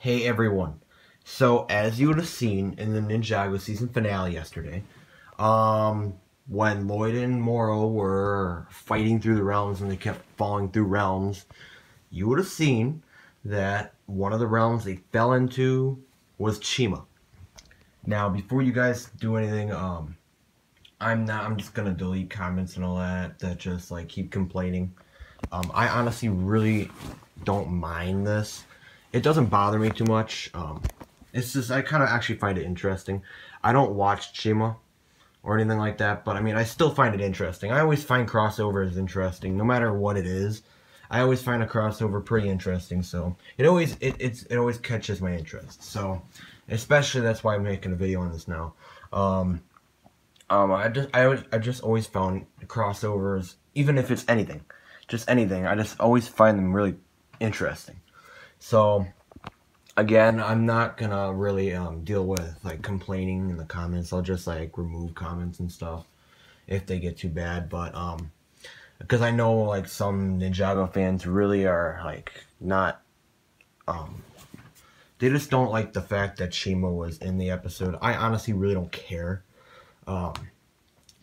Hey everyone. So as you would have seen in the Ninjago season finale yesterday, when Lloyd and Moro were fighting through the realms and they kept falling through realms, you would have seen that one of the realms they fell into was Chima. Now before you guys do anything, I'm just gonna delete comments and all that just like keep complaining. I honestly really don't mind this. It doesn't bother me too much. It's just I kind of actually find it interesting. I don't watch Chima or anything like that, but I mean I still find it interesting. I always find crossovers interesting, no matter what it is. I always find a crossover pretty interesting, so it always catches my interest. So especially that's why I'm making a video on this now. I just always found crossovers, even if it's anything, just anything. I just always find them really interesting. So again, I'm not gonna really deal with like complaining in the comments. I'll just like remove comments and stuff if they get too bad. But because I know like some Ninjago fans really are like not they just don't like the fact that Chima was in the episode. I honestly really don't care. But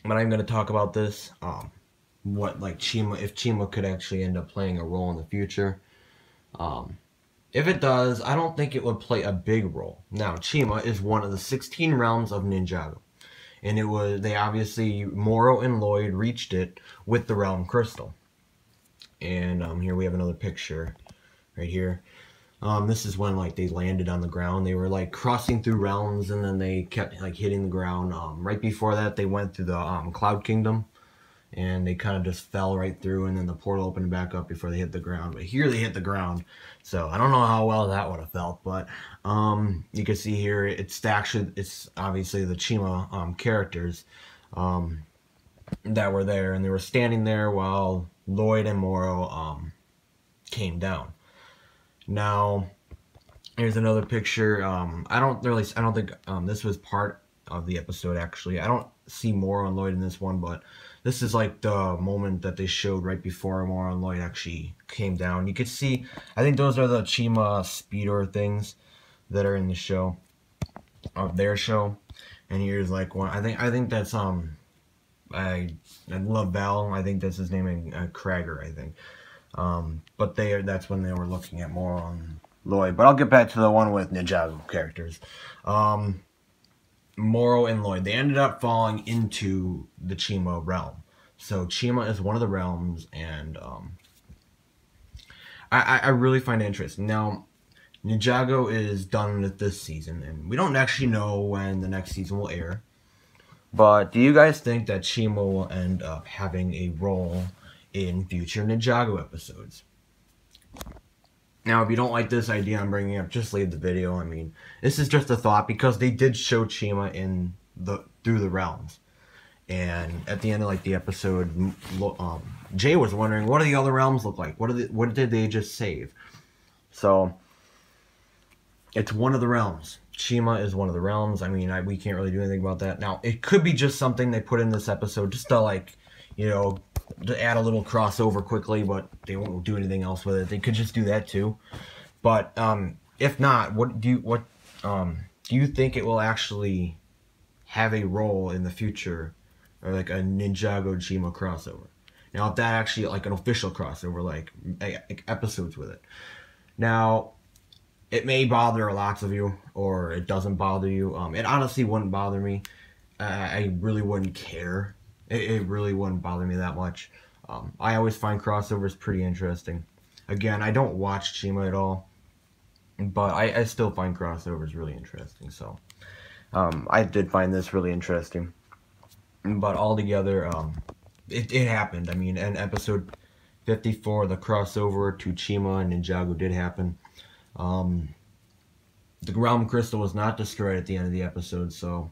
I'm gonna talk about this. What like Chima, if Chima could actually end up playing a role in the future. If it does, I don't think it would play a big role. Now, Chima is one of the 16 realms of Ninjago. And they obviously, Moro and Lloyd reached it with the realm crystal. And here we have another picture right here. This is when like they landed on the ground. They were like crossing through realms and then they kept like hitting the ground. Right before that, they went through the Cloud Kingdom. And they kind of just fell right through, and then the portal opened back up before they hit the ground. But here they hit the ground, so I don't know how well that would have felt. But you can see here, it's obviously the Chima characters that were there, and they were standing there while Lloyd and Moro came down. Now, here's another picture. I don't think this was part of the episode actually. I don't see Moro and Lloyd in this one, but this is like the moment that they showed right before Moro and Lloyd actually came down. You could see, I think those are the Chima speeder things that are in the show, of their show. And here's like one. I think that's I love Val. I think that's his name, and Krager, I think. But that's when they were looking at Moro and Lloyd. But I'll get back to the one with Ninjago characters. Moro and Lloyd, they ended up falling into the Chima realm. So Chima is one of the realms, and I really find it interesting. Now, Ninjago is done with this season, and we don't actually know when the next season will air. But do you guys think that Chima will end up having a role in future Ninjago episodes? Now, if you don't like this idea I'm bringing up, just leave the video. I mean, this is just a thought, because they did show Chima through the realms. And at the end of like the episode, Jay was wondering, what do the other realms look like? What did they just save? So, it's one of the realms. Chima is one of the realms. I mean, we can't really do anything about that. Now, it could be just something they put in this episode just to like, you know, to add a little crossover quickly, but they won't do anything else with it. They could just do that too. But if not, do you think it will actually have a role in the future, or like a Ninjago Chima crossover? Now, if that actually like an official crossover, like episodes with it. Now, it may bother lots of you, or it doesn't bother you. It honestly wouldn't bother me. I really wouldn't care. It really wouldn't bother me that much. I always find crossovers pretty interesting. Again, I don't watch Chima at all, but I still find crossovers really interesting. So I did find this really interesting. But altogether, it happened. I mean, in episode 54, the crossover to Chima and Ninjago did happen. The realm crystal was not destroyed at the end of the episode, so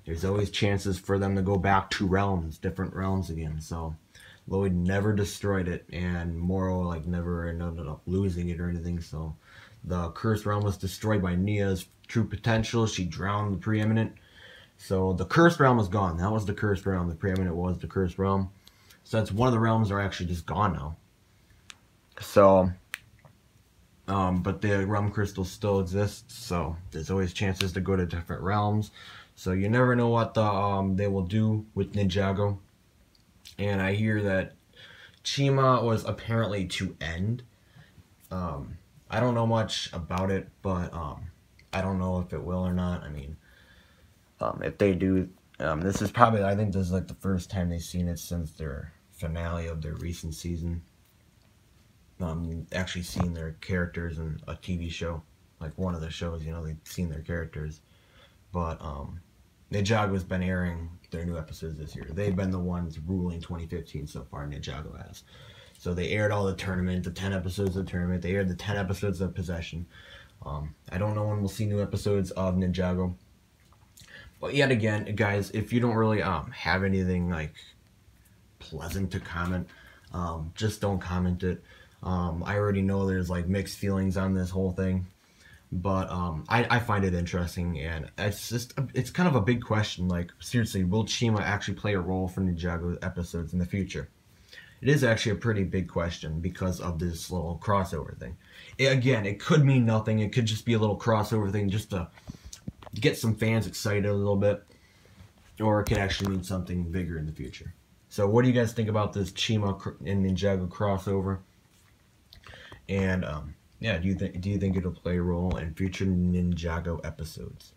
there's always chances for them to go back to different realms again. So Lloyd never destroyed it, and Moro like never ended up losing it or anything. So the cursed realm was destroyed by Nia's true potential. She drowned the preeminent. So the cursed realm is gone. That was the cursed realm. The preeminent was the cursed realm. So that's one of the realms that are actually just gone now. So But the realm crystal still exists, so there's always chances to go to different realms. So you never know what they will do with Ninjago. And I hear that Chima was apparently to end. I don't know much about it, but I don't know if it will or not. I mean, if they do, this is probably, I think this is like the first time they've seen it since their finale of their recent season. Actually seen their characters in a TV show, like one of the shows, they've seen their characters. But Ninjago's been airing their new episodes this year. They've been the ones ruling 2015 so far, Ninjago has. So they aired all the tournament, the 10 episodes of the tournament. They aired the 10 episodes of Possession. I don't know when we'll see new episodes of Ninjago. But yet again, guys, if you don't really have anything like pleasant to comment, just don't comment it. I already know there's like mixed feelings on this whole thing, but I find it interesting, and it's kind of a big question. Like, seriously, will Chima actually play a role for Ninjago episodes in the future? It is actually a pretty big question because of this little crossover thing. Again, it could mean nothing. It could just be a little crossover thing just to get some fans excited a little bit, or it could actually mean something bigger in the future. So what do you guys think about this Chima and Ninjago crossover? And yeah, do you think it'll play a role in future Ninjago episodes?